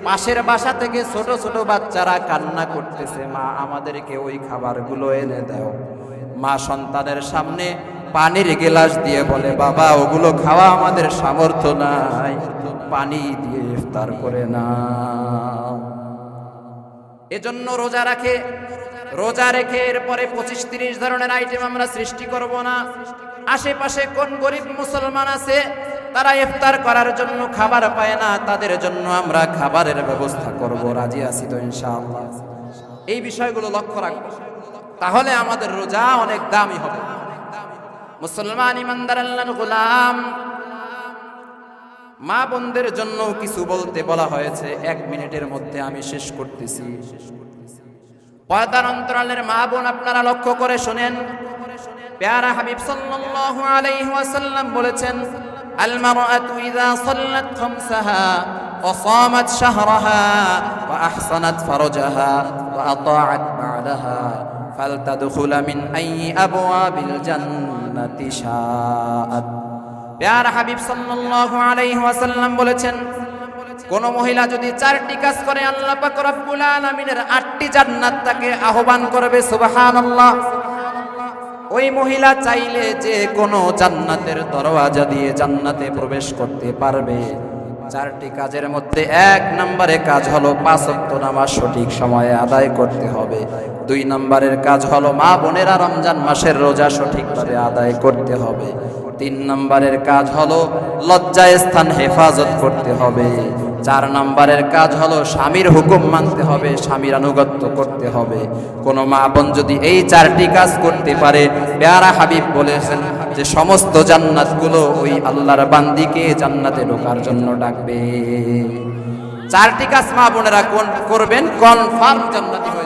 পাশের বাসা থেকে ছোট ছোট বাচ্চারা কান্না করতেছে, মা আমাদেরকে ওই খাবারগুলো এনে দাও। মা সন্তানের সামনে পানির গ্লাস দিয়ে বলে, বাবা ওগুলো খাওয়া আমাদের সামর্থ্য নাই, পানি দিয়ে ইফতার করে না। এজন্য রোজা রেখে এরপরে 25-30 ধরনের আইটেম আমরা সৃষ্টি করব না। আশেপাশে কোন গরিব মুসলমান আছে তারা ইফতার করার জন্য খাবার পায় না, তাদের জন্য আমরা খাবারের ব্যবস্থা করব। রাজি আছি তো ইনশাআল্লাহ? এই বিষয়গুলো লক্ষ্য রাখবো, তাহলে আমাদের রোজা অনেক দামি হবে। মুসলমান ইমানদার আল্লাহর গোলাম, মা বোনদের জন্য কিছু বলতে বলা হয়েছে, 1 মিনিটের মধ্যে আমি শেষ করতেছি। পর্দার অন্তরালের মা বোন আপনারা লক্ষ্য করে শুনেন, প্যারা হাবিব সাল্লাল্লাহু আলাইহি ওয়াসাল্লাম বলেছেন, আল মারআতু ইযা সাল্লাত খামসাহা ওয়া সামাত শাহরাহা ওয়া আহসানাত ফারজাহা ওয়া আতাআত বা'লাহা ফালতাদখুলা মিন আইয়ি আবওয়াবিল জান্নাতি শাআত। প্যারা হাবিব সাল্লাল্লাহু আলাইহি ওয়াসাল্লাম বলেছেন, কোন মহিলা যদি 4টি কাজ করে আল্লাহ পাক রব্বুল আলামিনের 8টি জান্নাত তাকে আহ্বান করবে। সুবহানাল্লাহ। ওই মহিলা চাইলে যে কোনো জান্নাতের দরওয়াজা দিয়ে জান্নাতে প্রবেশ করতে পারবে। 4টি কাজের মধ্যে 1 নম্বরে কাজ হলো 5 ওয়াক্ত নামাজ সঠিক সময়ে আদায় করতে হবে। 2 নম্বরের কাজ হলো মা বোনেরা রমজান মাসের রোজা সঠিকভাবে আদায় করতে হবে। 3 নম্বরের কাজ হলো লজ্জায় স্থান হেফাজত করতে হবে। 4 নম্বরের কাজ হলো স্বামীর হুকুম মানতে হবে, স্বামীর আনুগত্য করতে হবে। কোন মা বোন যদি এই 4টি কাজ করতে পারে, প্যারা হাবিব বলেছেন যে সমস্ত জান্নাতগুলো ওই আল্লাহর বান্দিকে জান্নাতে ঢোকার জন্য ডাকবে। 4টি কাজ মা বোনেরা কোন করবেন, কনফার্ম জান্নাতি হয়ে